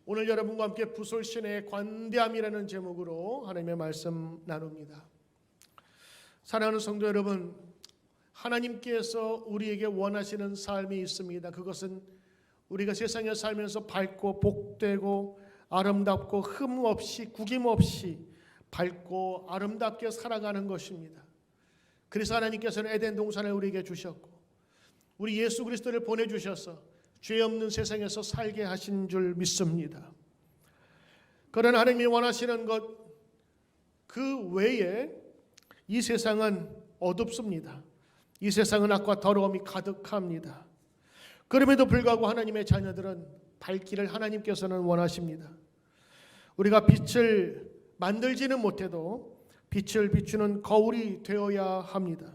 오늘 여러분과 함께 부솔신의 관대함이라는 제목으로 하나님의 말씀 나눕니다. 사랑하는 성도 여러분, 하나님께서 우리에게 원하시는 삶이 있습니다. 그것은 우리가 세상에 살면서 밝고 복되고 아름답고 흠 없이 구김 없이 밝고 아름답게 살아가는 것입니다. 그래서 하나님께서는 에덴 동산을 우리에게 주셨고 우리 예수 그리스도를 보내주셔서 죄 없는 세상에서 살게 하신 줄 믿습니다. 그러나 하나님이 원하시는 것 그 외에 이 세상은 어둡습니다. 이 세상은 악과 더러움이 가득합니다. 그럼에도 불구하고 하나님의 자녀들은 밝기를 하나님께서는 원하십니다. 우리가 빛을 만들지는 못해도 빛을 비추는 거울이 되어야 합니다.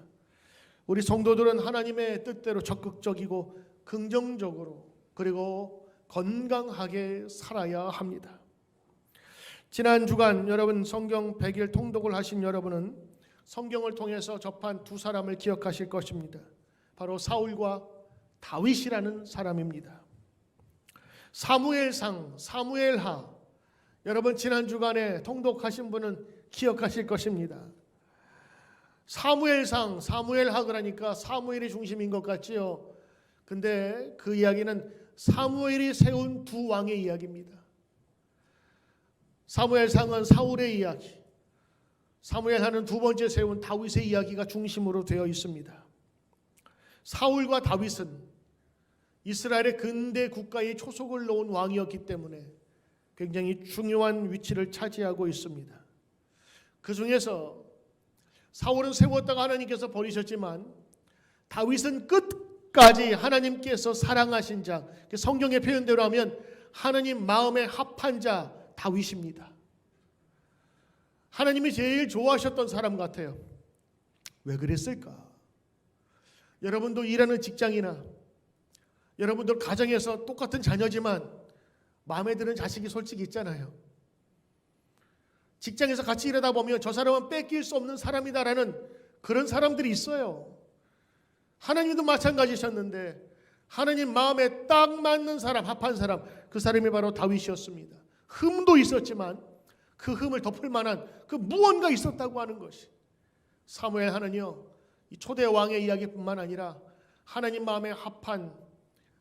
우리 성도들은 하나님의 뜻대로 적극적이고 긍정적으로 그리고 건강하게 살아야 합니다. 지난 주간 여러분 성경 100일 통독을 하신 여러분은 성경을 통해서 접한 두 사람을 기억하실 것입니다. 바로 사울과 다윗이라는 사람입니다. 사무엘상, 사무엘하, 여러분 지난 주간에 통독하신 분은 기억하실 것입니다. 사무엘상, 사무엘하 그러니까 사무엘이 중심인 것 같지요. 근데 그 이야기는 사무엘이 세운 두 왕의 이야기입니다. 사무엘상은 사울의 이야기, 사무엘하는 두 번째 세운 다윗의 이야기가 중심으로 되어 있습니다. 사울과 다윗은 이스라엘의 근대 국가의 초석을 놓은 왕이었기 때문에 굉장히 중요한 위치를 차지하고 있습니다. 그 중에서 사울은 세웠다가 하나님께서 버리셨지만 다윗은 끝까지 하나님께서 사랑하신 자, 성경의 표현대로 하면 하나님 마음에 합한 자 다윗입니다. 하나님이 제일 좋아하셨던 사람 같아요. 왜 그랬을까? 여러분도 일하는 직장이나 여러분들 가정에서 똑같은 자녀지만 마음에 드는 자식이 솔직히 있잖아요. 직장에서 같이 일하다 보면 저 사람은 뺏길 수 없는 사람이다라는 그런 사람들이 있어요. 하나님도 마찬가지셨는데 하나님 마음에 딱 맞는 사람, 합한 사람, 그 사람이 바로 다윗이었습니다. 흠도 있었지만 그 흠을 덮을 만한 그 무언가 있었다고 하는 것이 사무엘하는요, 이 초대 왕의 이야기뿐만 아니라 하나님 마음에 합한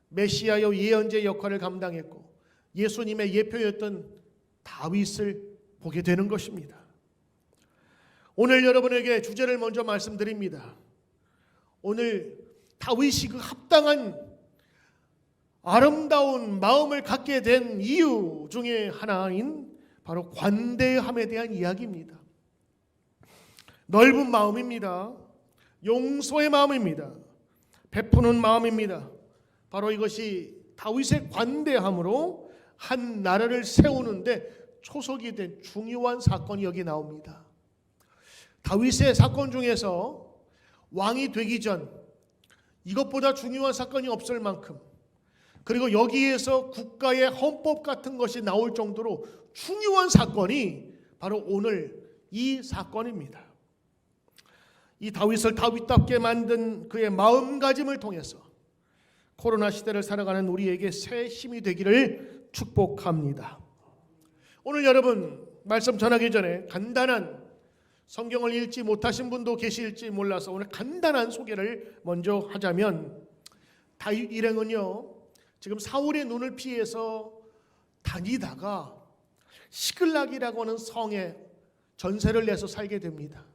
메시아여 예언자의 역할을 감당했고 예수님의 예표였던 다윗을 보게 되는 것입니다. 오늘 여러분에게 주제를 먼저 말씀드립니다. 오늘 다윗이 그 합당한 아름다운 마음을 갖게 된 이유 중에 하나인 바로 관대함에 대한 이야기입니다. 넓은 마음입니다. 용서의 마음입니다. 베푸는 마음입니다. 바로 이것이 다윗의 관대함으로 한 나라를 세우는데 초석이 된 중요한 사건이 여기 나옵니다. 다윗의 사건 중에서 왕이 되기 전 이것보다 중요한 사건이 없을 만큼, 그리고 여기에서 국가의 헌법 같은 것이 나올 정도로 중요한 사건이 바로 오늘 이 사건입니다. 이 다윗을 다윗답게 만든 그의 마음가짐을 통해서 코로나 시대를 살아가는 우리에게 새 힘이 되기를 축복합니다. 오늘 여러분 말씀 전하기 전에 간단한, 성경을 읽지 못하신 분도 계실지 몰라서 오늘 간단한 소개를 먼저 하자면, 다윗 일행은요 지금 사울의 눈을 피해서 다니다가 시글락이라고 하는 성에 전세를 내서 살게 됩니다.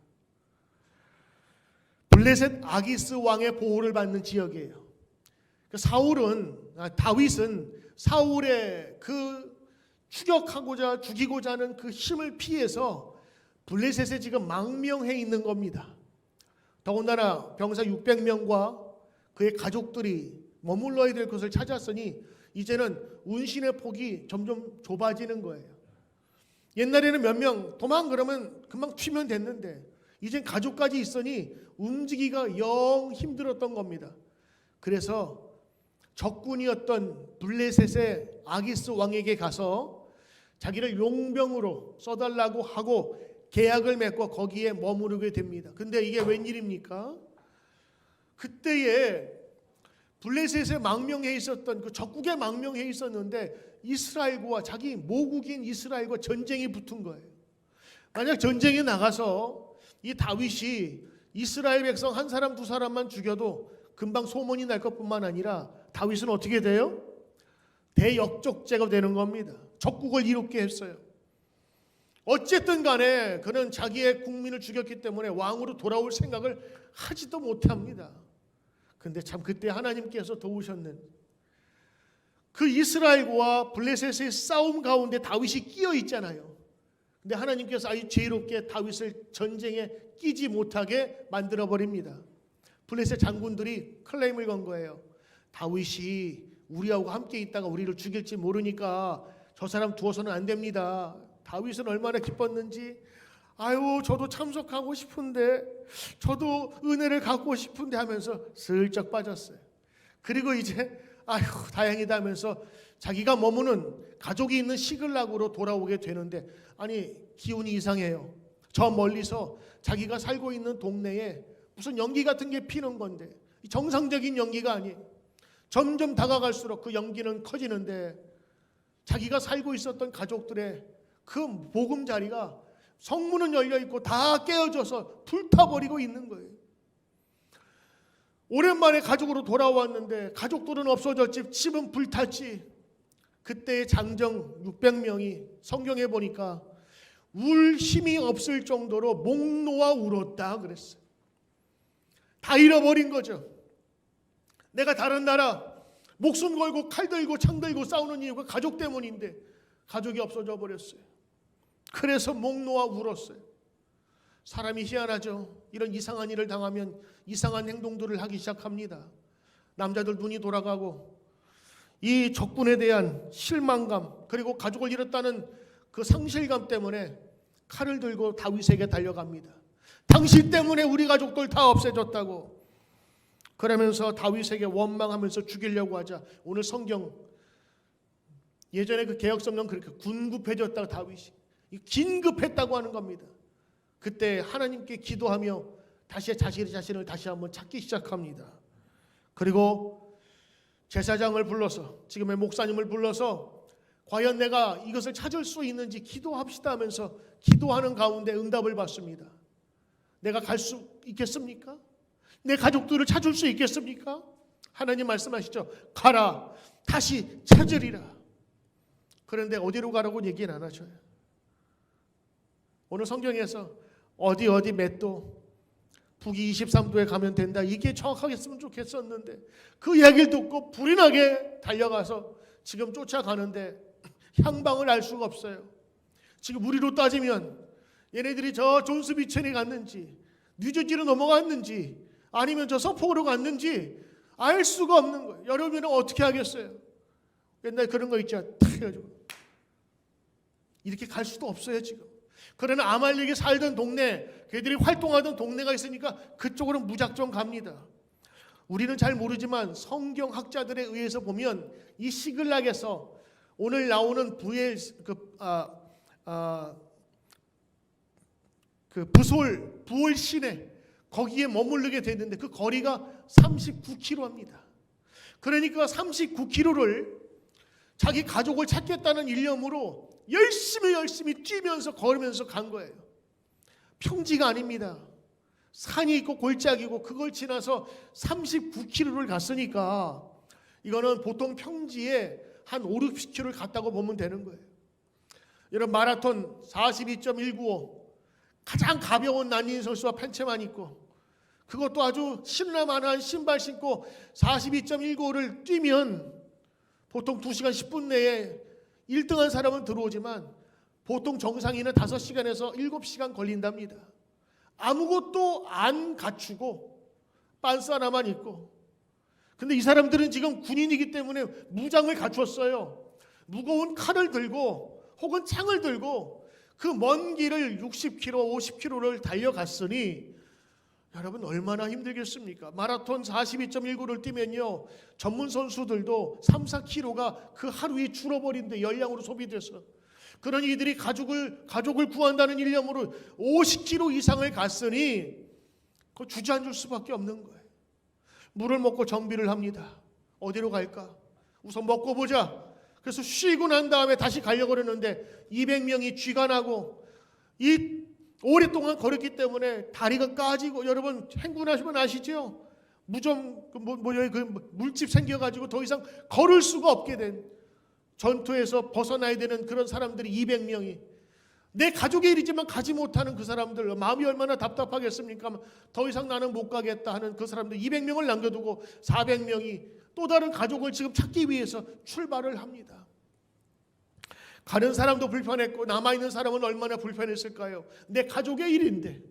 블레셋 아기스 왕의 보호를 받는 지역이에요. 다윗은 사울의 그 추격하고자 죽이고자 하는 그 힘을 피해서 블레셋에 지금 망명해 있는 겁니다. 더군다나 병사 600명과 그의 가족들이 머물러야 될 곳을 찾았으니 이제는 운신의 폭이 점점 좁아지는 거예요. 옛날에는 몇 명 도망 그러면 금방 튀면 됐는데 이젠 가족까지 있으니 움직이기가 영 힘들었던 겁니다. 그래서 적군이었던 블레셋의 아기스 왕에게 가서 자기를 용병으로 써달라고 하고 계약을 맺고 거기에 머무르게 됩니다. 근데 이게 웬일입니까? 그때에 블레셋에 망명해 있었던 그 적국에 망명해 있었는데 이스라엘과 자기 모국인 이스라엘과 전쟁이 붙은 거예요. 만약 전쟁에 나가서 이 다윗이 이스라엘 백성 한 사람 두 사람만 죽여도 금방 소문이 날 것뿐만 아니라 다윗은 어떻게 돼요? 대역적제가 되는 겁니다. 적국을 이롭게 했어요. 어쨌든 간에 그는 자기의 국민을 죽였기 때문에 왕으로 돌아올 생각을 하지도 못합니다. 근데 참 그때 하나님께서 도우셨는, 그 이스라엘과 블레셋의 싸움 가운데 다윗이 끼어 있잖아요. 근데 하나님께서 아주 지혜롭게 다윗을 전쟁에 끼지 못하게 만들어 버립니다. 블레셋 장군들이 클레임을 건 거예요. 다윗이 우리하고 함께 있다가 우리를 죽일지 모르니까 저 사람 두어서는 안 됩니다. 다윗은 얼마나 기뻤는지, 아유 저도 참석하고 싶은데, 저도 은혜를 갖고 싶은데 하면서 슬쩍 빠졌어요. 그리고 이제 아유 다행이다 하면서 자기가 머무는 가족이 있는 시글락으로 돌아오게 되는데, 아니 기운이 이상해요. 저 멀리서 자기가 살고 있는 동네에 무슨 연기 같은 게 피는 건데, 정상적인 연기가 아니에요. 점점 다가갈수록 그 연기는 커지는데, 자기가 살고 있었던 가족들의 그 보금자리가 성문은 열려있고 다 깨어져서 불타버리고 있는 거예요. 오랜만에 가족으로 돌아왔는데 가족들은 없어졌지, 집은 불탔지. 그때의 장정 600명이 성경에 보니까 울 힘이 없을 정도로 목 놓아 울었다 그랬어요. 다 잃어버린 거죠. 내가 다른 나라 목숨 걸고 칼 들고 창 들고 싸우는 이유가 가족 때문인데 가족이 없어져 버렸어요. 그래서 목 놓아 울었어요. 사람이 희한하죠. 이런 이상한 일을 당하면 이상한 행동들을 하기 시작합니다. 남자들 눈이 돌아가고, 이 적군에 대한 실망감, 그리고 가족을 잃었다는 그 상실감 때문에 칼을 들고 다윗에게 달려갑니다. 당신 때문에 우리 가족들 다 없애졌다고. 그러면서 다윗에게 원망하면서 죽이려고 하자. 오늘 성경, 예전에 그 개역 성경 그렇게 군급해졌다고 다윗이 긴급했다고 하는 겁니다. 그때 하나님께 기도하며 다시 자신을 다시 한번 찾기 시작합니다. 그리고 제사장을 불러서, 지금의 목사님을 불러서 과연 내가 이것을 찾을 수 있는지 기도합시다 하면서 기도하는 가운데 응답을 받습니다. 내가 갈 수 있겠습니까? 내 가족들을 찾을 수 있겠습니까? 하나님 말씀하시죠. 가라, 다시 찾으리라. 그런데 어디로 가라고 얘기는 안 하셔요. 오늘 성경에서 어디 몇 도, 북위 23도에 가면 된다, 이게 정확하게 했으면 좋겠었는데 그 이야기를 듣고 불이 나게 달려가서 지금 쫓아가는데 향방을 알 수가 없어요. 지금 우리로 따지면 얘네들이 저 존스비천에 갔는지, 뉴저지로 넘어갔는지, 아니면 저 서포로 갔는지 알 수가 없는 거예요. 여러분은 어떻게 하겠어요? 옛날 그런 거 있죠. 탁 해가지고 이렇게 갈 수도 없어요 지금. 그러나 아말렉이 살던 동네, 걔들이 활동하던 동네가 있으니까 그쪽으로 무작정 갑니다. 우리는 잘 모르지만 성경학자들에 의해서 보면 이 시글락에서 오늘 나오는 부올 시내, 거기에 머무르게 됐는데 그 거리가 39km입니다. 그러니까 39km를 자기 가족을 찾겠다는 일념으로 열심히 뛰면서 걸으면서 간 거예요. 평지가 아닙니다. 산이 있고 골짜기고, 그걸 지나서 39km를 갔으니까 이거는 보통 평지에 한 5, 60km를 갔다고 보면 되는 거예요. 여러분, 마라톤 42.195, 가장 가벼운 난닝 선수와 팬츠만 입고, 그것도 아주 신라만한 신발 신고 42.195를 뛰면 보통 2시간 10분 내에 1등한 사람은 들어오지만 보통 정상인은 5시간에서 7시간 걸린답니다. 아무것도 안 갖추고 빤스 하나만 입고. 근데 이 사람들은 지금 군인이기 때문에 무장을 갖췄어요. 무거운 칼을 들고 혹은 창을 들고 그 먼 길을 60km, 50km를 달려갔으니 여러분 얼마나 힘들겠습니까? 마라톤 42.19를 뛰면요, 전문 선수들도 3, 4km가 그 하루에 줄어버린데, 열량으로 소비돼서. 그러니 이들이 가족을 구한다는 일념으로 50km 이상을 갔으니 그 주저앉을 수밖에 없는 거예요. 물을 먹고 정비를 합니다. 어디로 갈까? 우선 먹고 보자. 그래서 쉬고 난 다음에 다시 가려고 그러는데 200명이 쥐가 나고 이 오랫동안 걸었기 때문에 다리가 까지고, 여러분 행군하시면 아시죠? 그 물집 생겨가지고 더 이상 걸을 수가 없게 된, 전투에서 벗어나야 되는 그런 사람들이 200명이, 내 가족의 일이지만 가지 못하는 그 사람들, 마음이 얼마나 답답하겠습니까? 더 이상 나는 못 가겠다 하는 그 사람들 200명을 남겨두고 400명이 또 다른 가족을 지금 찾기 위해서 출발을 합니다. 가는 사람도 불편했고 남아있는 사람은 얼마나 불편했을까요? 내 가족의 일인데.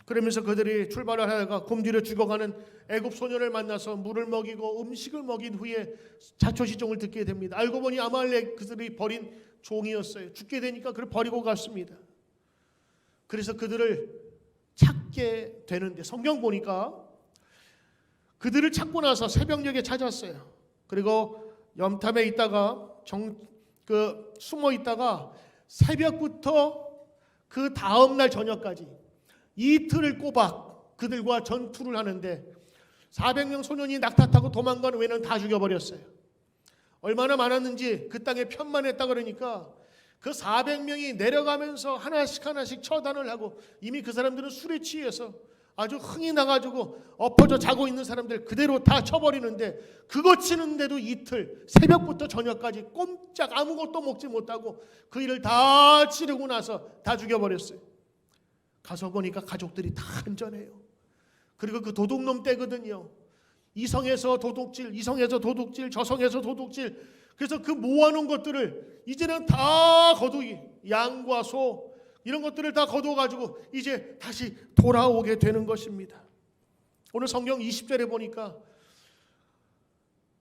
그러면서 그들이 출발을 하다가 굶주려 죽어가는 애굽 소년을 만나서 물을 먹이고 음식을 먹인 후에 자초지종을 듣게 됩니다. 알고 보니 아말렉 그들이 버린 종이었어요. 죽게 되니까 그를 버리고 갔습니다. 그래서 그들을 찾게 되는데, 성경 보니까 그들을 찾고 나서 새벽녘에 찾았어요. 그리고 염탐에 있다가 숨어 있다가 새벽부터 그 다음날 저녁까지 이틀을 꼬박 그들과 전투를 하는데 400명 소년이 낙타타고 도망가는 외에는 다 죽여버렸어요. 얼마나 많았는지 그 땅에 편만했다 그러니까 그 400명이 내려가면서 하나씩 처단을 하고, 이미 그 사람들은 술에 취해서 아주 흥이 나가지고 엎어져 자고 있는 사람들 그대로 다 쳐버리는데, 그거 치는데도 이틀, 새벽부터 저녁까지 꼼짝 아무것도 먹지 못하고 그 일을 다 치르고 나서 다 죽여버렸어요. 가서 보니까 가족들이 다 안전해요. 그리고 그 도둑놈 때거든요. 이성에서 도둑질, 저성에서 도둑질. 그래서 그 모아놓은 것들을 이제는 다 거두기, 양과 소 이런 것들을 다 거둬가지고 이제 다시 돌아오게 되는 것입니다. 오늘 성경 20절에 보니까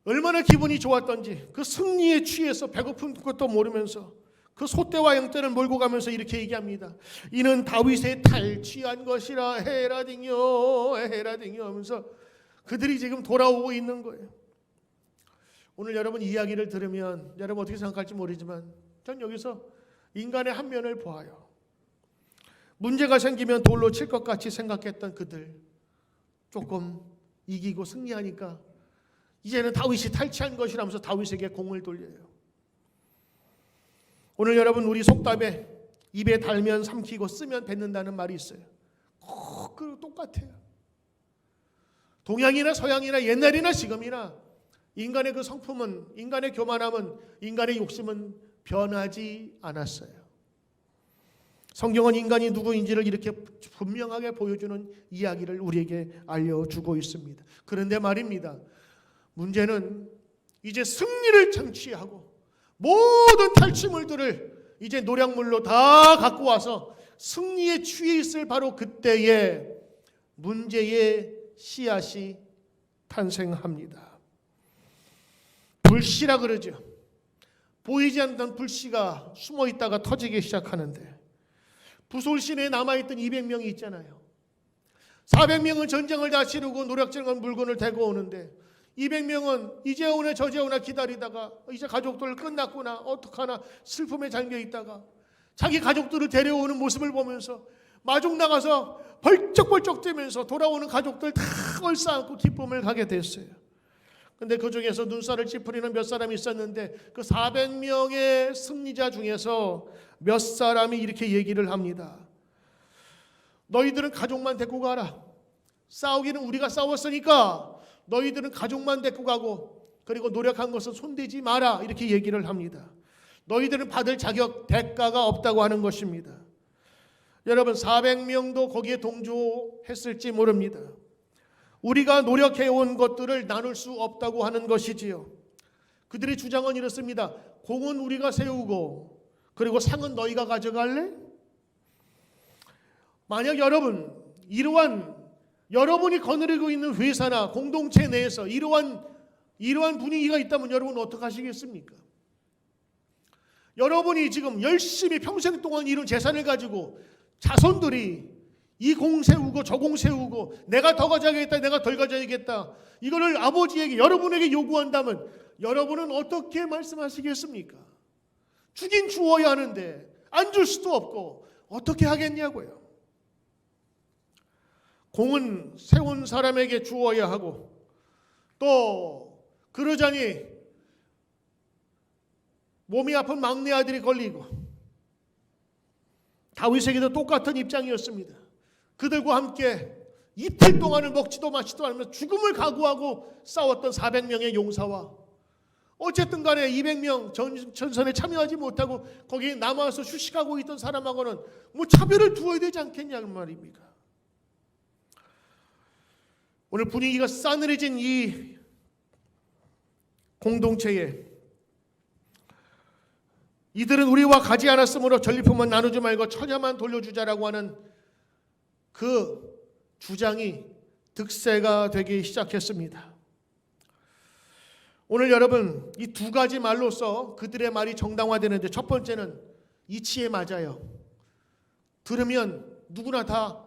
얼마나 기분이 좋았던지, 그 승리에 취해서 배고픈 것도 모르면서 그 소떼와 양떼를 몰고 가면서 이렇게 얘기합니다. 이는 다윗의 탈취한 것이라 헤라딩요 하면서 그들이 지금 돌아오고 있는 거예요. 오늘 여러분 이야기를 들으면 여러분 어떻게 생각할지 모르지만 전 여기서 인간의 한 면을 보아요. 문제가 생기면 돌로 칠 것 같이 생각했던 그들, 조금 이기고 승리하니까 이제는 다윗이 탈취한 것이라면서 다윗에게 공을 돌려요. 오늘 여러분 우리 속담에 입에 달면 삼키고 쓰면 뱉는다는 말이 있어요. 그 똑같아요. 동양이나 서양이나 옛날이나 지금이나 인간의 그 성품은, 인간의 교만함은, 인간의 욕심은 변하지 않았어요. 성경은 인간이 누구인지를 이렇게 분명하게 보여주는 이야기를 우리에게 알려주고 있습니다. 그런데 말입니다, 문제는 이제 승리를 창취하고 모든 탈취물들을 이제 노략물로 다 갖고 와서 승리에 취해 있을 바로 그때에 문제의 씨앗이 탄생합니다. 불씨라 그러죠. 보이지 않던 불씨가 숨어 있다가 터지기 시작하는데, 부솔 시내에 남아있던 200명이 있잖아요. 400명은 전쟁을 다 치르고 노략질한 물건을 대고 오는데 200명은 이제 오나 저제 오나 기다리다가 이제 가족들 끝났구나, 어떡하나 슬픔에 잠겨있다가 자기 가족들을 데려오는 모습을 보면서 마중 나가서 벌쩍벌쩍 뛰면서 돌아오는 가족들 다 얼싸안고 기쁨을 가게 됐어요. 근데 그 중에서 눈살을 찌푸리는 몇 사람이 있었는데 그 400명의 승리자 중에서 몇 사람이 이렇게 얘기를 합니다. 너희들은 가족만 데리고 가라. 싸우기는 우리가 싸웠으니까 너희들은 가족만 데리고 가고, 그리고 노력한 것은 손대지 마라, 이렇게 얘기를 합니다. 너희들은 받을 자격, 대가가 없다고 하는 것입니다. 여러분 400명도 거기에 동조했을지 모릅니다. 우리가 노력해온 것들을 나눌 수 없다고 하는 것이지요. 그들의 주장은 이렇습니다. 공은 우리가 세우고 그리고 상은 너희가 가져갈래? 만약 여러분 이러한 여러분이 거느리고 있는 회사나 공동체 내에서 이러한 분위기가 있다면 여러분은 어떻게 하시겠습니까? 여러분이 지금 열심히 평생 동안 이룬 재산을 가지고 자손들이 이 공 세우고 저 공 세우고 내가 더 가져야겠다, 내가 덜 가져야겠다, 이거를 아버지에게, 여러분에게 요구한다면 여러분은 어떻게 말씀하시겠습니까? 주긴 주어야 하는데 안 줄 수도 없고 어떻게 하겠냐고요. 공은 세운 사람에게 주어야 하고, 또 그러자니 몸이 아픈 막내 아들이 걸리고 다윗에게도 똑같은 입장이었습니다. 그들과 함께 이틀 동안을 먹지도 마시지도 않으면서 죽음을 각오하고 싸웠던 400명의 용사와 어쨌든 간에 200명 전선에 참여하지 못하고 거기에 남아서 휴식하고 있던 사람하고는 뭐 차별을 두어야 되지 않겠냐는 말입니까? 오늘 분위기가 싸늘해진 이 공동체에 이들은 우리와 가지 않았으므로 전리품은 나누지 말고 처자만 돌려주자라고 하는 그 주장이 득세가 되기 시작했습니다. 오늘 여러분 이 두 가지 말로서 그들의 말이 정당화되는데, 첫 번째는 이치에 맞아요. 들으면 누구나 다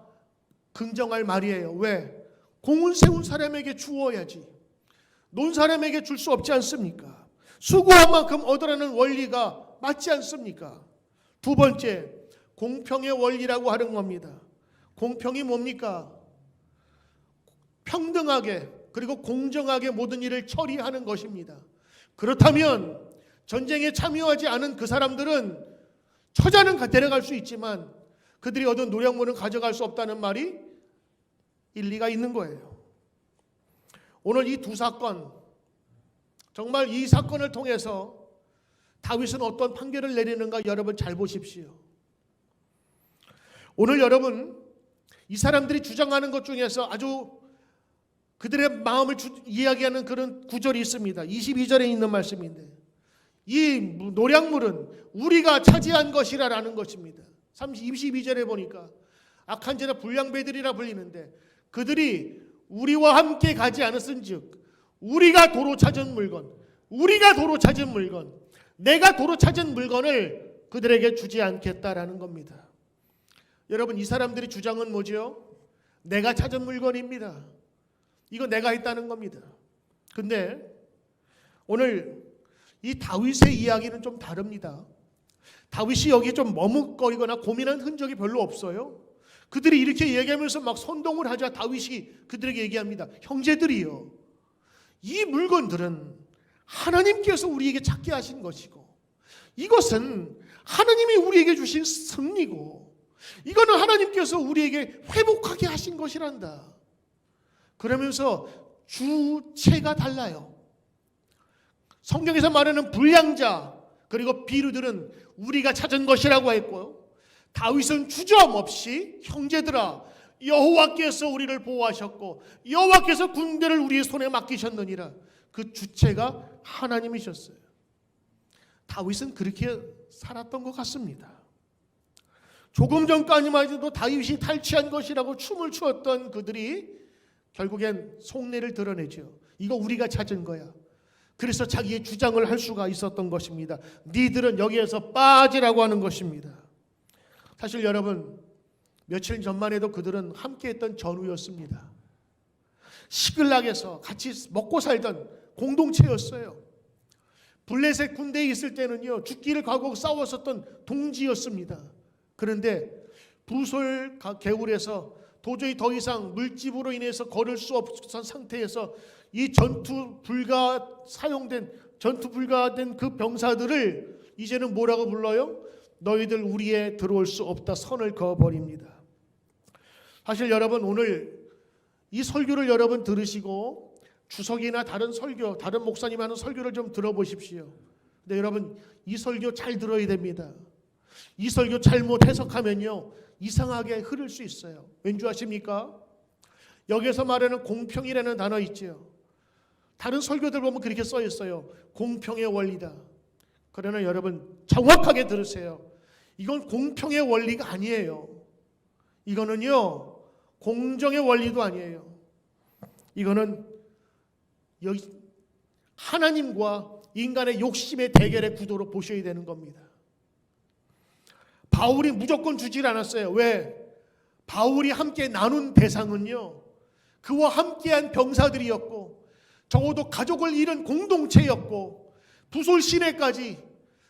긍정할 말이에요. 왜? 공을 세운 사람에게 주어야지. 논 사람에게 줄 수 없지 않습니까? 수고한 만큼 얻으라는 원리가 맞지 않습니까? 두 번째, 공평의 원리라고 하는 겁니다. 공평이 뭡니까? 평등하게 그리고 공정하게 모든 일을 처리하는 것입니다. 그렇다면 전쟁에 참여하지 않은 그 사람들은 처자는 데려갈 수 있지만 그들이 얻은 노량물은 가져갈 수 없다는 말이 일리가 있는 거예요. 오늘 이 두 사건, 정말 이 사건을 통해서 다윗은 어떤 판결을 내리는가 여러분 잘 보십시오. 오늘 여러분 이 사람들이 주장하는 것 중에서 아주 그들의 마음을 이야기하는 그런 구절이 있습니다. 22절에 있는 말씀인데, 이 노량물은 우리가 차지한 것이라는 것입니다. 22절에 보니까 악한 자나 불량배들이라 불리는데 그들이 우리와 함께 가지 않았은즉 우리가 도로 찾은 물건, 내가 도로 찾은 물건을 그들에게 주지 않겠다라는 겁니다. 여러분 이 사람들의 주장은 뭐죠? 내가 찾은 물건입니다. 이거 내가 했다는 겁니다. 근데 오늘 이 다윗의 이야기는 좀 다릅니다. 다윗이 여기 좀 머뭇거리거나 고민한 흔적이 별로 없어요. 그들이 이렇게 얘기하면서 막 선동을 하자 다윗이 그들에게 얘기합니다. 형제들이요, 이 물건들은 하나님께서 우리에게 찾게 하신 것이고 이것은 하나님이 우리에게 주신 승리고 이거는 하나님께서 우리에게 회복하게 하신 것이란다. 그러면서 주체가 달라요. 성경에서 말하는 불량자 그리고 비류들은 우리가 찾은 것이라고 했고요, 다윗은 주저없이 형제들아 여호와께서 우리를 보호하셨고 여호와께서 군대를 우리의 손에 맡기셨느니라, 그 주체가 하나님이셨어요. 다윗은 그렇게 살았던 것 같습니다. 조금 전까지만 해도 다윗이 탈취한 것이라고 춤을 추었던 그들이 결국엔 속내를 드러내죠. 이거 우리가 찾은 거야. 그래서 자기의 주장을 할 수가 있었던 것입니다. 니들은 여기에서 빠지라고 하는 것입니다. 사실 여러분 며칠 전만 해도 그들은 함께했던 전우였습니다. 시글락에서 같이 먹고 살던 공동체였어요. 블레셋 군대에 있을 때는요 죽기를 각오하고 싸웠었던 동지였습니다. 그런데 부솔 개울에서 도저히 더 이상 물집으로 인해서 걸을 수 없던 상태에서 이 전투 불가된 그 병사들을 이제는 뭐라고 불러요? 너희들 우리에 들어올 수 없다, 선을 그어버립니다. 사실 여러분 오늘 이 설교를 여러분 들으시고 주석이나 다른 설교, 다른 목사님 하는 설교를 좀 들어보십시오. 근데 여러분 이 설교 잘 들어야 됩니다. 이 설교 잘못 해석하면요 이상하게 흐를 수 있어요. 왠지 아십니까? 여기서 말하는 공평이라는 단어 있죠. 다른 설교들 보면 그렇게 써 있어요. 공평의 원리다. 그러나 여러분 정확하게 들으세요. 이건 공평의 원리가 아니에요. 이거는요 공정의 원리도 아니에요. 이거는 여기 하나님과 인간의 욕심의 대결의 구도로 보셔야 되는 겁니다. 바울이 무조건 주질 않았어요. 왜? 바울이 함께 나눈 대상은요 그와 함께한 병사들이었고 적어도 가족을 잃은 공동체였고 부솔 시내까지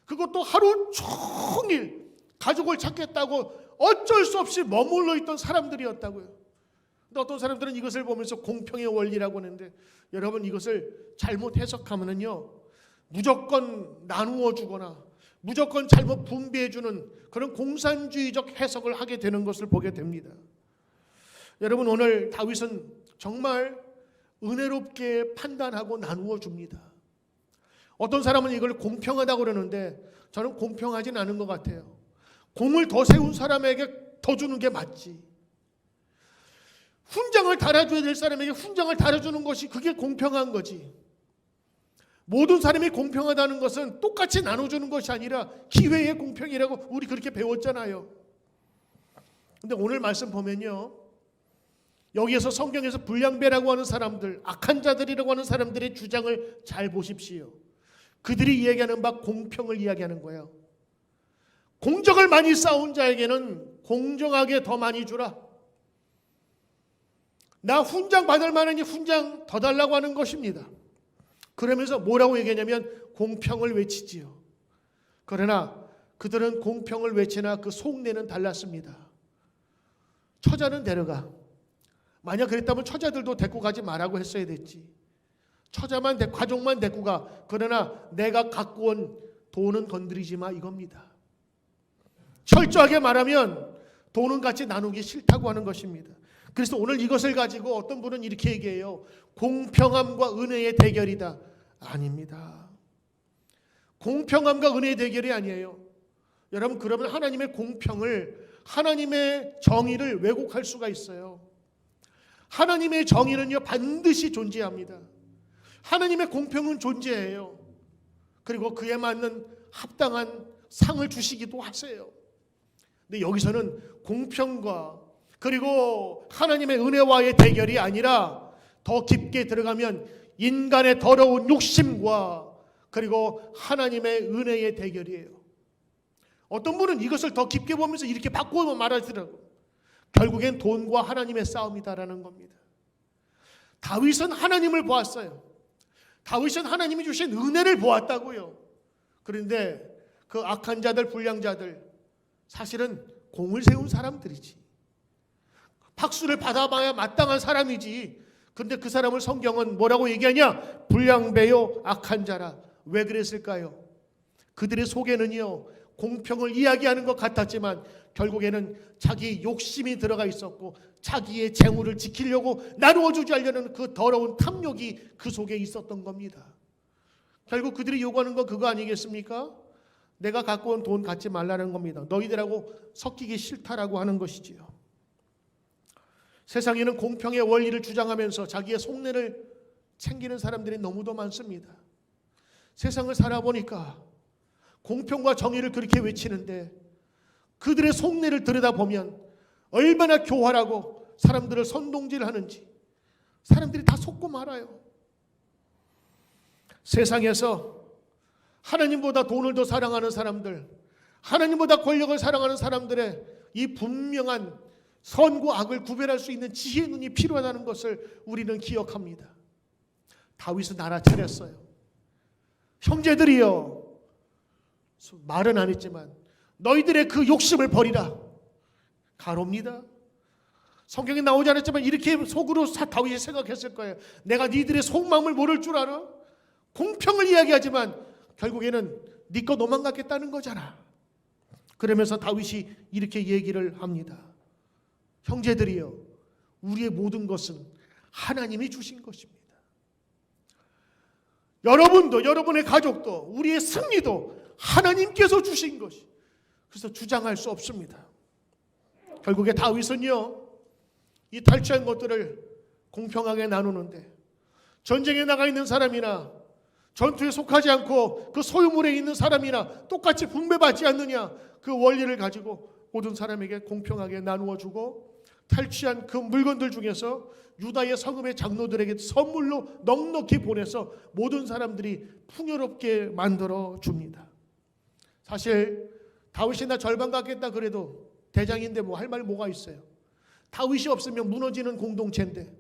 그것도 하루 종일 가족을 찾겠다고 어쩔 수 없이 머물러 있던 사람들이었다고요. 근데 어떤 사람들은 이것을 보면서 공평의 원리라고 하는데 여러분 이것을 잘못 해석하면요 무조건 나누어 주거나 무조건 잘못 분배해 주는 그런 공산주의적 해석을 하게 되는 것을 보게 됩니다. 여러분, 오늘 다윗은 정말 은혜롭게 판단하고 나누어 줍니다. 어떤 사람은 이걸 공평하다고 그러는데 저는 공평하진 않은 것 같아요. 공을 더 세운 사람에게 더 주는 게 맞지. 훈장을 달아줘야 될 사람에게 훈장을 달아주는 것이 그게 공평한 거지. 모든 사람이 공평하다는 것은 똑같이 나눠주는 것이 아니라 기회의 공평이라고 우리 그렇게 배웠잖아요. 근데 오늘 말씀 보면요, 여기에서 성경에서 불량배라고 하는 사람들, 악한 자들이라고 하는 사람들의 주장을 잘 보십시오. 그들이 이야기하는 바 공평을 이야기하는 거예요. 공적을 많이 쌓은 자에게는 공정하게 더 많이 주라. 나 훈장 받을 만하니 훈장 더 달라고 하는 것입니다. 그러면서 뭐라고 얘기하냐면 공평을 외치지요. 그러나 그들은 공평을 외치나 그 속내는 달랐습니다. 처자는 데려가. 만약 그랬다면 처자들도 데리고 가지 말라고 했어야 됐지. 처자만 가족만 데리고 가. 그러나 내가 갖고 온 돈은 건드리지 마, 이겁니다. 철저하게 말하면 돈은 같이 나누기 싫다고 하는 것입니다. 그래서 오늘 이것을 가지고 어떤 분은 이렇게 얘기해요. 공평함과 은혜의 대결이다. 아닙니다. 공평함과 은혜의 대결이 아니에요. 여러분, 그러면 하나님의 공평을, 하나님의 정의를 왜곡할 수가 있어요. 하나님의 정의는요, 반드시 존재합니다. 하나님의 공평은 존재해요. 그리고 그에 맞는 합당한 상을 주시기도 하세요. 근데 여기서는 공평과 그리고 하나님의 은혜와의 대결이 아니라 더 깊게 들어가면 인간의 더러운 욕심과 그리고 하나님의 은혜의 대결이에요. 어떤 분은 이것을 더 깊게 보면서 이렇게 바꾸어 말하더라고요. 결국엔 돈과 하나님의 싸움이다라는 겁니다. 다윗은 하나님을 보았어요. 다윗은 하나님이 주신 은혜를 보았다고요. 그런데 그 악한 자들, 불량자들, 사실은 공을 세운 사람들이지. 박수를 받아봐야 마땅한 사람이지. 그런데 그 사람을 성경은 뭐라고 얘기하냐? 불량배요, 악한 자라. 왜 그랬을까요? 그들의 속에는요, 공평을 이야기하는 것 같았지만 결국에는 자기 욕심이 들어가 있었고 자기의 재물을 지키려고 나누어주지 않으려는 그 더러운 탐욕이 그 속에 있었던 겁니다. 결국 그들이 요구하는 건 그거 아니겠습니까? 내가 갖고 온 돈 갖지 말라는 겁니다. 너희들하고 섞이기 싫다라고 하는 것이지요. 세상에는 공평의 원리를 주장하면서 자기의 속내를 챙기는 사람들이 너무도 많습니다. 세상을 살아보니까 공평과 정의를 그렇게 외치는데 그들의 속내를 들여다보면 얼마나 교활하고 사람들을 선동질하는지 사람들이 다 속고 말아요. 세상에서 하나님보다 돈을 더 사랑하는 사람들, 하나님보다 권력을 사랑하는 사람들의 이 분명한 선과 악을 구별할 수 있는 지혜의 눈이 필요하다는 것을 우리는 기억합니다. 다윗은 알아차렸어요. 형제들이여, 말은 안 했지만 너희들의 그 욕심을 버리라. 가로입니다. 성경에 나오지 않았지만 이렇게 속으로 다윗이 생각했을 거예요. 내가 니들의 속마음을 모를 줄 알아? 공평을 이야기하지만 결국에는 네 거 너만 갖겠다는 거잖아. 그러면서 다윗이 이렇게 얘기를 합니다. 형제들이여, 우리의 모든 것은 하나님이 주신 것입니다. 여러분도, 여러분의 가족도, 우리의 승리도 하나님께서 주신 것이. 그래서 주장할 수 없습니다. 결국에 다윗은요, 이 탈취한 것들을 공평하게 나누는데 전쟁에 나가 있는 사람이나 전투에 속하지 않고 그 소유물에 있는 사람이나 똑같이 분배받지 않느냐, 그 원리를 가지고 모든 사람에게 공평하게 나누어 주고 탈취한 그 물건들 중에서 유다의 성읍의 장로들에게 선물로 넉넉히 보내서 모든 사람들이 풍요롭게 만들어 줍니다. 사실 다윗이 나 절반 갖겠다 그래도 대장인데 뭐 할 말 뭐가 있어요. 다윗이 없으면 무너지는 공동체인데,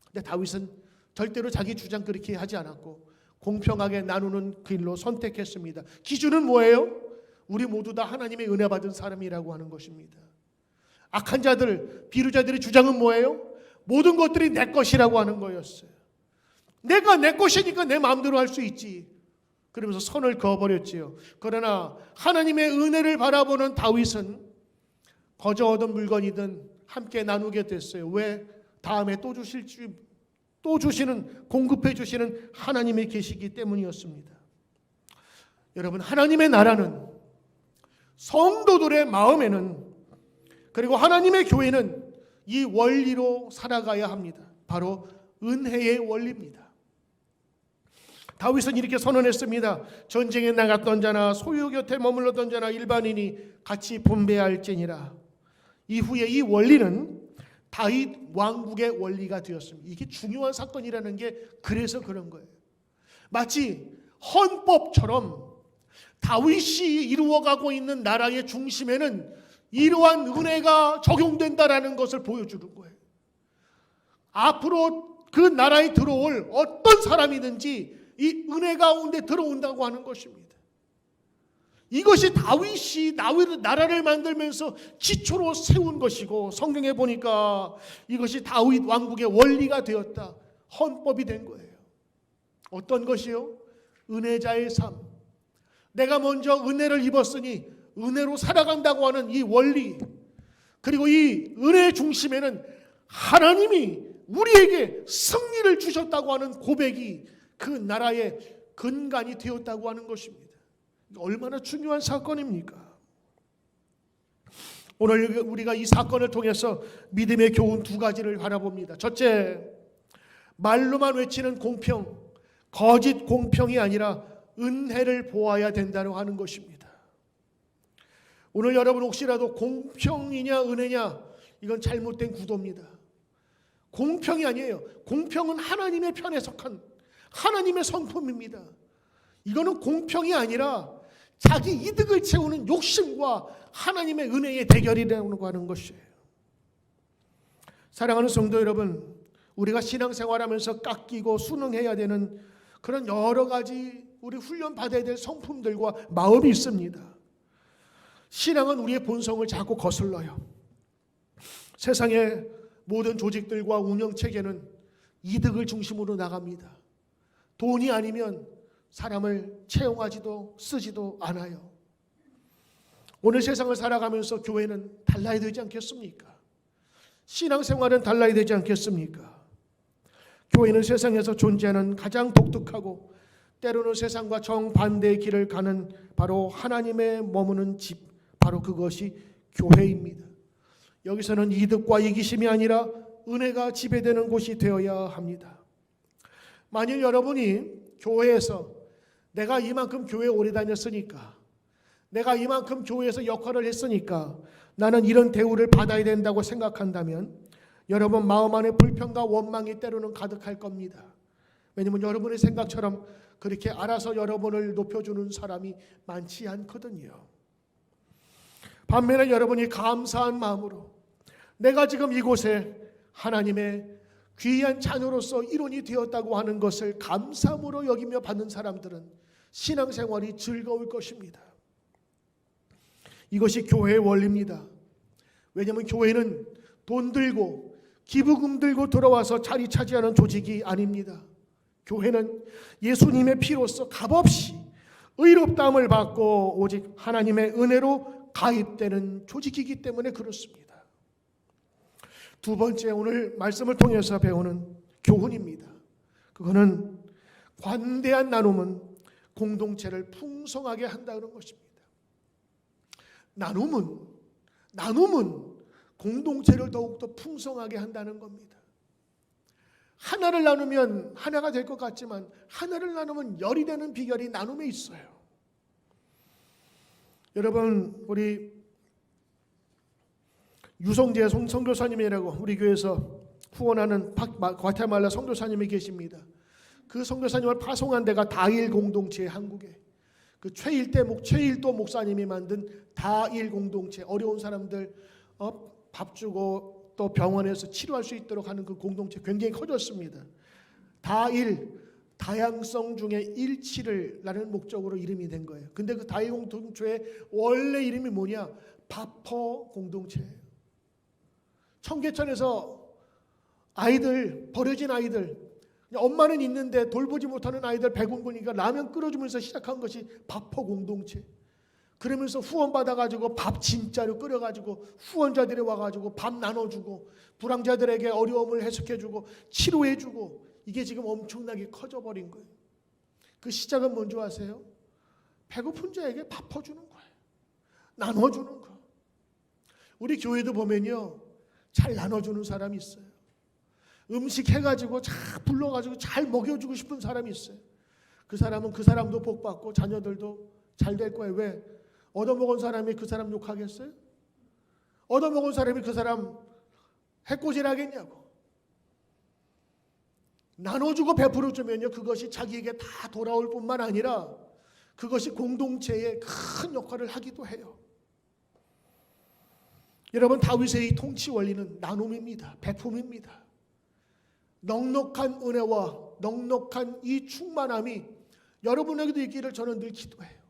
근데 다윗은 절대로 자기 주장 그렇게 하지 않았고 공평하게 나누는 길로 선택했습니다. 기준은 뭐예요? 우리 모두 다 하나님의 은혜 받은 사람이라고 하는 것입니다. 악한 자들, 비루자들의 주장은 뭐예요? 모든 것들이 내 것이라고 하는 거였어요. 내가 내 것이니까 내 마음대로 할 수 있지. 그러면서 선을 그어버렸지요. 그러나 하나님의 은혜를 바라보는 다윗은 거저 얻은 물건이든 함께 나누게 됐어요. 왜? 다음에 또 주시는, 공급해 주시는 하나님이 계시기 때문이었습니다. 여러분, 하나님의 나라는, 성도들의 마음에는, 그리고 하나님의 교회는 이 원리로 살아가야 합니다. 바로 은혜의 원리입니다. 다윗은 이렇게 선언했습니다. 전쟁에 나갔던 자나 소유 곁에 머물렀던 자나 일반인이 같이 분배할지니라. 이후에 이 원리는 다윗 왕국의 원리가 되었습니다. 이게 중요한 사건이라는 게 그래서 그런 거예요. 마치 헌법처럼 다윗이 이루어가고 있는 나라의 중심에는 이러한 은혜가 적용된다라는 것을 보여주는 거예요. 앞으로 그 나라에 들어올 어떤 사람이든지 이 은혜 가운데 들어온다고 하는 것입니다. 이것이 다윗이 나라를 만들면서 기초로 세운 것이고, 성경에 보니까 이것이 다윗 왕국의 원리가 되었다, 헌법이 된 거예요. 어떤 것이요? 은혜자의 삶. 내가 먼저 은혜를 입었으니 은혜로 살아간다고 하는 이 원리, 그리고 이 은혜의 중심에는 하나님이 우리에게 승리를 주셨다고 하는 고백이 그 나라의 근간이 되었다고 하는 것입니다. 얼마나 중요한 사건입니까? 오늘 우리가 이 사건을 통해서 믿음의 교훈 두 가지를 바라봅니다. 첫째, 말로만 외치는 공평, 거짓 공평이 아니라 은혜를 보아야 된다고 하는 것입니다. 오늘 여러분 혹시라도 공평이냐 은혜냐, 이건 잘못된 구도입니다. 공평이 아니에요. 공평은 하나님의 편에 속한 하나님의 성품입니다. 이거는 공평이 아니라 자기 이득을 채우는 욕심과 하나님의 은혜의 대결이라고 하는 것이에요. 사랑하는 성도 여러분, 우리가 신앙생활하면서 깎이고 순응해야 되는 그런 여러 가지 우리 훈련 받아야 될 성품들과 마음이 있습니다. 신앙은 우리의 본성을 자꾸 거슬러요. 세상의 모든 조직들과 운영체계는 이득을 중심으로 나갑니다. 돈이 아니면 사람을 채용하지도 쓰지도 않아요. 오늘 세상을 살아가면서 교회는 달라야 되지 않겠습니까? 신앙생활은 달라야 되지 않겠습니까? 교회는 세상에서 존재하는 가장 독특하고 때로는 세상과 정반대의 길을 가는 바로 하나님의 머무는 집, 바로 그것이 교회입니다. 여기서는 이득과 이기심이 아니라 은혜가 지배되는 곳이 되어야 합니다. 만일 여러분이 교회에서 내가 이만큼 교회에 오래 다녔으니까, 내가 이만큼 교회에서 역할을 했으니까 나는 이런 대우를 받아야 된다고 생각한다면 여러분 마음 안에 불평과 원망이 때로는 가득할 겁니다. 왜냐하면 여러분의 생각처럼 그렇게 알아서 여러분을 높여주는 사람이 많지 않거든요. 반면에 여러분이 감사한 마음으로 내가 지금 이곳에 하나님의 귀한 자녀로서 일원이 되었다고 하는 것을 감사함으로 여기며 받는 사람들은 신앙생활이 즐거울 것입니다. 이것이 교회의 원리입니다. 왜냐하면 교회는 돈 들고 기부금 들고 들어와서 자리 차지하는 조직이 아닙니다. 교회는 예수님의 피로써 값없이 의롭다함을 받고 오직 하나님의 은혜로 가입되는 조직이기 때문에 그렇습니다. 두 번째, 오늘 말씀을 통해서 배우는 교훈입니다. 그거는 관대한 나눔은 공동체를 풍성하게 한다는 것입니다. 나눔은 공동체를 더욱더 풍성하게 한다는 겁니다. 하나를 나누면 하나가 될 것 같지만 하나를 나누면 열이 되는 비결이 나눔에 있어요. 여러분, 우리 유성재 선교사님이라고 우리 교회에서 후원하는 과테말라 선교사님이 계십니다. 그 선교사님을 파송한 데가 다일 공동체, 한국에 그 최일도 목사님이 만든 다일 공동체, 어려운 사람들 밥 주고 또 병원에서 치료할 수 있도록 하는 그 공동체 굉장히 커졌습니다. 다일, 다양성 중에 일치를 라는 목적으로 이름이 된 거예요. 근데 그 다일 공동체의 원래 이름이 뭐냐? 바퍼 공동체예요. 청계천에서 아이들, 버려진 아이들, 엄마는 있는데 돌보지 못하는 아이들 배고프니까 라면 끓여주면서 시작한 것이 밥퍼 공동체. 그러면서 후원 받아가지고 밥 진짜로 끓여가지고 후원자들이 와가지고 밥 나눠주고 불황자들에게 어려움을 해석해주고 치료해주고, 이게 지금 엄청나게 커져버린 거예요. 그 시작은 뭔지 아세요? 배고픈 자에게 밥 퍼주는 거예요. 나눠주는 거. 우리 교회도 보면요, 잘 나눠주는 사람이 있어요. 음식 해가지고 잘 불러가지고 잘 먹여주고 싶은 사람이 있어요. 그 사람은 그 사람도 복받고 자녀들도 잘 될 거예요. 왜? 얻어먹은 사람이 그 사람 욕하겠어요? 얻어먹은 사람이 그 사람 해코지 하겠냐고. 나눠주고 베풀어주면요, 그것이 자기에게 다 돌아올 뿐만 아니라 그것이 공동체에 큰 역할을 하기도 해요. 여러분, 다윗의 이 통치 원리는 나눔입니다. 베품입니다. 넉넉한 은혜와 넉넉한 이 충만함이 여러분에게도 있기를 저는 늘 기도해요.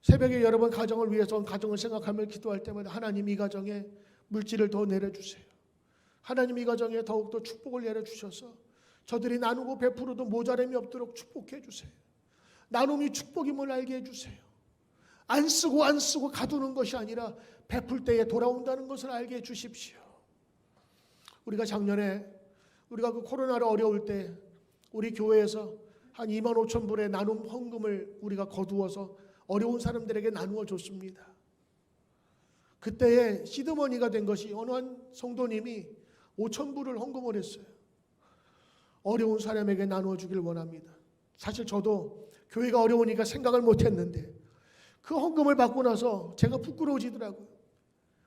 새벽에 여러분 가정을 위해서 가정을 생각하며 기도할 때마다 하나님 이 가정에 물질을 더 내려주세요. 하나님 이 가정에 더욱더 축복을 내려주셔서 저들이 나누고 베풀어도 모자람이 없도록 축복해 주세요. 나눔이 축복임을 알게 해주세요. 안 쓰고 가두는 것이 아니라 베풀 때에 돌아온다는 것을 알게 해주십시오. 우리가 작년에 우리가 그 코로나로 어려울 때 우리 교회에서 한 2만 5천 불의 나눔 헌금을 우리가 거두어서 어려운 사람들에게 나누어 줬습니다. 그때에 시드머니가 된 것이 어느 한 성도님이 5천 불을 헌금을 했어요. 어려운 사람에게 나누어 주길 원합니다. 사실 저도 교회가 어려우니까 생각을 못했는데 그 헌금을 받고 나서 제가 부끄러워지더라고요.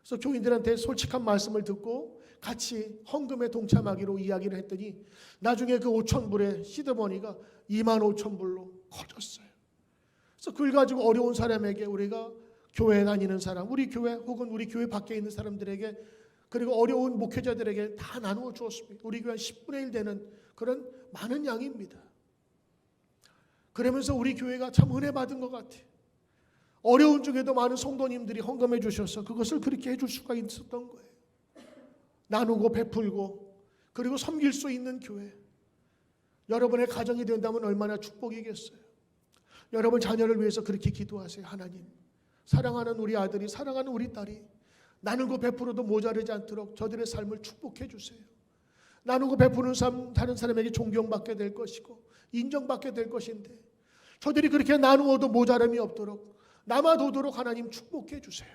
그래서 교인들한테 솔직한 말씀을 듣고 같이 헌금에 동참하기로 이야기를 했더니 나중에 그 5천 불의 시드머니가 2만 5천 불로 커졌어요. 그래서 그걸 가지고 어려운 사람에게 우리가 교회 다니는 사람, 우리 교회 혹은 우리 교회 밖에 있는 사람들에게, 그리고 어려운 목회자들에게 다 나누어 주었습니다. 우리 교회 한 10분의 1 되는 그런 많은 양입니다. 그러면서 우리 교회가 참 은혜 받은 것 같아요. 어려운 중에도 많은 성도님들이 헌금해 주셔서 그것을 그렇게 해줄 수가 있었던 거예요. 나누고 베풀고 그리고 섬길 수 있는 교회. 여러분의 가정이 된다면 얼마나 축복이겠어요. 여러분 자녀를 위해서 그렇게 기도하세요. 하나님, 사랑하는 우리 아들이, 사랑하는 우리 딸이 나누고 베풀어도 모자르지 않도록 저들의 삶을 축복해 주세요. 나누고 베푸는 삶, 다른 사람에게 존경받게 될 것이고 인정받게 될 것인데 저들이 그렇게 나누어도 모자람이 없도록 남아도록 하나님 축복해 주세요.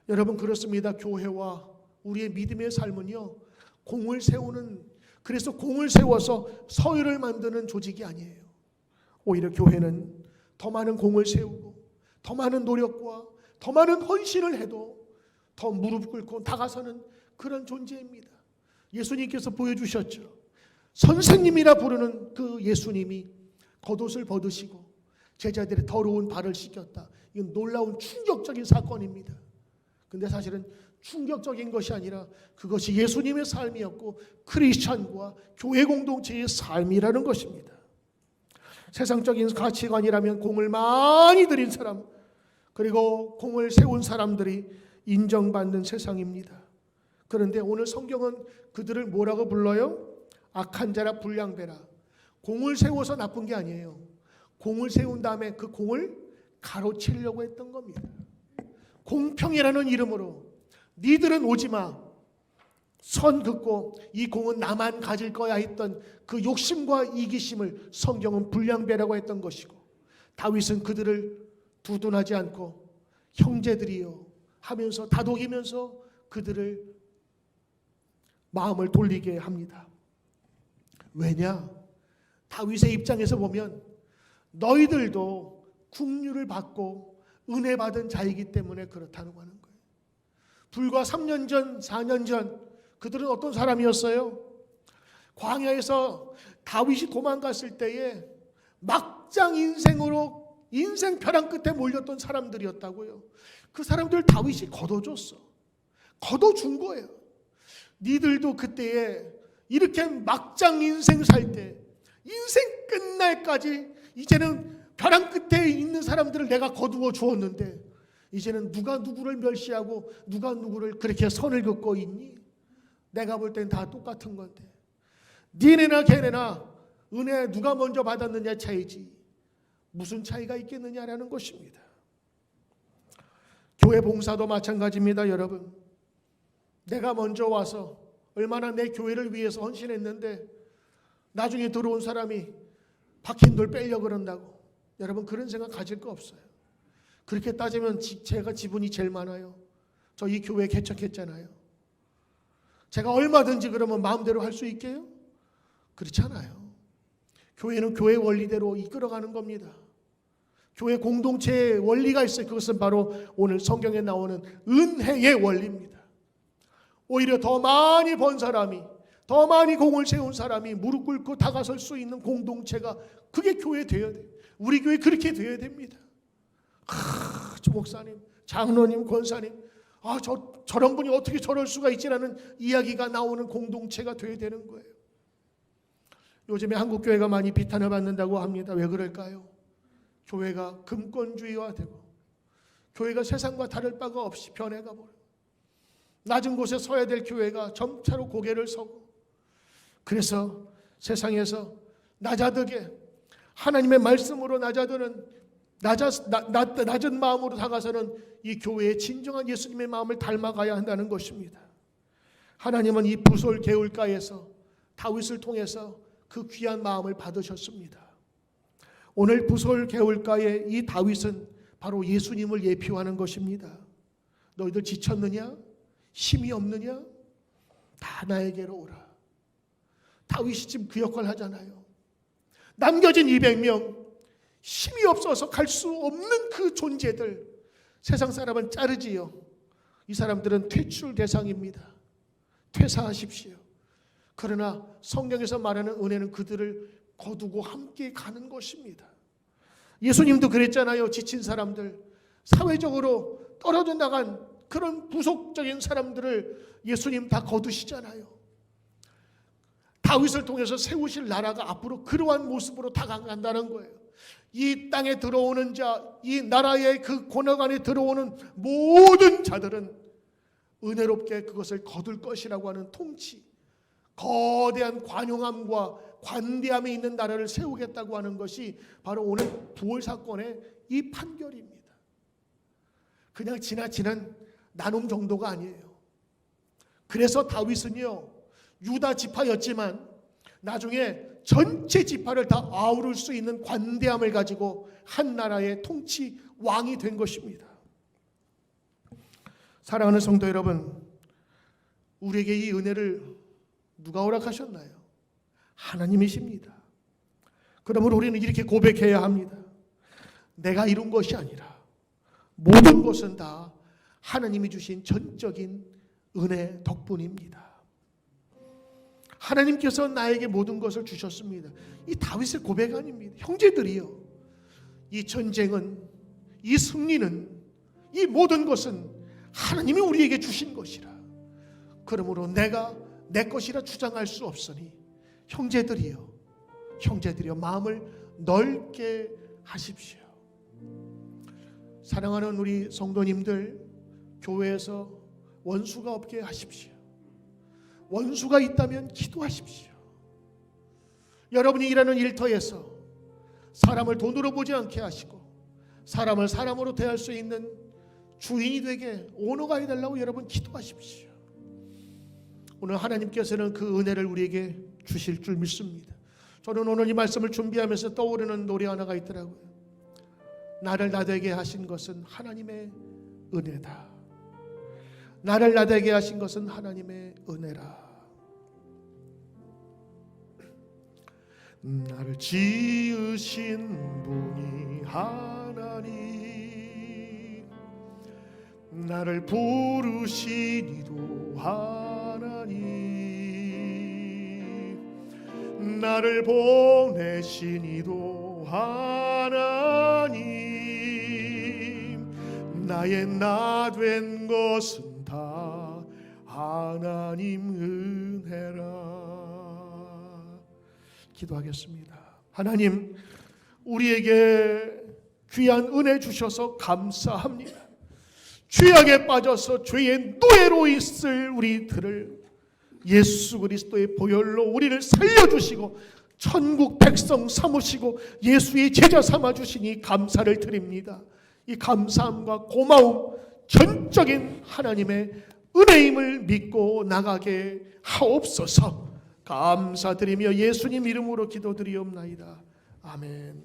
여러분, 그렇습니다. 교회와 우리의 믿음의 삶은요, 공을 세우는, 그래서 공을 세워서 서열을 만드는 조직이 아니에요. 오히려 교회는 더 많은 공을 세우고 더 많은 노력과 더 많은 헌신을 해도 더 무릎 꿇고 다가서는 그런 존재입니다. 예수님께서 보여주셨죠. 선생님이라 부르는 그 예수님이 겉옷을 벗으시고 제자들의 더러운 발을 씻겼다. 이건 놀라운 충격적인 사건입니다. 근데 사실은 충격적인 것이 아니라 그것이 예수님의 삶이었고 크리스천과 교회 공동체의 삶이라는 것입니다. 세상적인 가치관이라면 공을 많이 들인 사람, 그리고 공을 세운 사람들이 인정받는 세상입니다. 그런데 오늘 성경은 그들을 뭐라고 불러요? 악한 자라 불량배라. 공을 세워서 나쁜 게 아니에요. 공을 세운 다음에 그 공을 가로채려고 했던 겁니다. 공평이라는 이름으로 니들은 오지마, 선 긋고 이 공은 나만 가질 거야 했던 그 욕심과 이기심을 성경은 불량배라고 했던 것이고, 다윗은 그들을 두둔하지 않고 형제들이요 하면서 다독이면서 그들을 마음을 돌리게 합니다. 왜냐? 다윗의 입장에서 보면 너희들도 국류를 받고 은혜 받은 자이기 때문에 그렇다는 하는 거예요. 불과 3년 전, 4년 전 그들은 어떤 사람이었어요? 광야에서 다윗이 도망갔을 때에 막장 인생으로 인생 벼랑 끝에 몰렸던 사람들이었다고요. 그 사람들 다윗이 걷어줬어. 걷어준 거예요. 니들도 그때에 이렇게 막장 인생 살 때, 인생 끝날까지 이제는 벼랑 끝에 있는 사람들을 내가 거두어 주었는데 이제는 누가 누구를 멸시하고 누가 누구를 그렇게 선을 긋고 있니? 내가 볼 땐 다 똑같은 건데 니네나 걔네나 은혜 누가 먼저 받았느냐 차이지 무슨 차이가 있겠느냐라는 것입니다. 교회 봉사도 마찬가지입니다. 여러분, 내가 먼저 와서 얼마나 내 교회를 위해서 헌신했는데 나중에 들어온 사람이 박힌 돌 빼려고 그런다고, 여러분 그런 생각 가질 거 없어요. 그렇게 따지면 제가 지분이 제일 많아요. 저 이 교회 개척했잖아요. 제가 얼마든지 그러면 마음대로 할 수 있게요? 그렇잖아요. 교회는 교회 원리대로 이끌어가는 겁니다. 교회 공동체의 원리가 있어요. 그것은 바로 오늘 성경에 나오는 은혜의 원리입니다. 오히려 더 많이 번 사람이, 더 많이 공을 세운 사람이 무릎 꿇고 다가설 수 있는 공동체가, 그게 교회 되어야 돼요. 우리 교회 그렇게 되어야 됩니다. 저 목사님, 장로님, 권사님, 저런 분이 어떻게 저럴 수가 있지라는 이야기가 나오는 공동체가 되어야 되는 거예요. 요즘에 한국 교회가 많이 비판을 받는다고 합니다. 왜 그럴까요? 교회가 금권주의화되고 교회가 세상과 다를 바가 없이 변해가 버려요. 낮은 곳에 서야 될 교회가 점차로 고개를 서고, 그래서 세상에서 낮아들게 하나님의 말씀으로 낮은 마음으로 다가서는 이 교회의 진정한 예수님의 마음을 닮아가야 한다는 것입니다. 하나님은 이 부솔 개울가에서 다윗을 통해서 그 귀한 마음을 받으셨습니다. 오늘 부솔 개울가의 이 다윗은 바로 예수님을 예표하는 것입니다. 너희들 지쳤느냐? 힘이 없느냐? 다 나에게로 오라. 다윗이 지금 그 역할을 하잖아요. 남겨진 200명, 힘이 없어서 갈 수 없는 그 존재들, 세상 사람은 자르지요. 이 사람들은 퇴출 대상입니다. 퇴사하십시오. 그러나 성경에서 말하는 은혜는 그들을 거두고 함께 가는 것입니다. 예수님도 그랬잖아요. 지친 사람들, 사회적으로 떨어져 나간 그런 부속적인 사람들을 예수님 다 거두시잖아요. 다윗을 통해서 세우실 나라가 앞으로 그러한 모습으로 다가간다는 거예요. 이 땅에 들어오는 자, 이 나라의 그 권역 안에 들어오는 모든 자들은 은혜롭게 그것을 거둘 것이라고 하는 통치, 거대한 관용함과 관대함이 있는 나라를 세우겠다고 하는 것이 바로 오늘 부활 사건의 이 판결입니다. 그냥 지나치는 나눔 정도가 아니에요. 그래서 다윗은요, 유다 지파였지만 나중에 전체 지파를 다 아우를 수 있는 관대함을 가지고 한 나라의 통치 왕이 된 것입니다. 사랑하는 성도 여러분, 우리에게 이 은혜를 누가 허락하셨나요? 하나님이십니다. 그러므로 우리는 이렇게 고백해야 합니다. 내가 이룬 것이 아니라 모든 것은 다 하나님이 주신 전적인 은혜 덕분입니다. 하나님께서 나에게 모든 것을 주셨습니다. 이 다윗의 고백 아닙니다. 형제들이요, 이 전쟁은, 이 승리는, 이 모든 것은 하나님이 우리에게 주신 것이라. 그러므로 내가 내 것이라 주장할 수 없으니 형제들이여 마음을 넓게 하십시오. 사랑하는 우리 성도님들, 교회에서 원수가 없게 하십시오. 원수가 있다면 기도하십시오. 여러분이 일하는 일터에서 사람을 돈으로 보지 않게 하시고 사람을 사람으로 대할 수 있는 주인이 되게 오너가 해달라고 여러분 기도하십시오. 오늘 하나님께서는 그 은혜를 우리에게 주실 줄 믿습니다. 저는 오늘 이 말씀을 준비하면서 떠오르는 노래 하나가 있더라고요. 나를 나되게 하신 것은 하나님의 은혜다. 나를 나되게 하신 것은 하나님의 은혜라. 나를 지으신 분이 하나님, 나를 부르신 이도 하나님, 나를 보내신 이도 하나님, 나의 나 된 것은 다 하나님 은혜라. 기도하겠습니다. 하나님, 우리에게 귀한 은혜 주셔서 감사합니다. 죄악에 빠져서 죄의 노예로 있을 우리들을 예수 그리스도의 보혈로 우리를 살려주시고 천국 백성 삼으시고 예수의 제자 삼아주시니 감사를 드립니다. 이 감사함과 고마움, 전적인 하나님의 은혜임을 믿고 나가게 하옵소서. 감사드리며 예수님 이름으로 기도드리옵나이다. 아멘.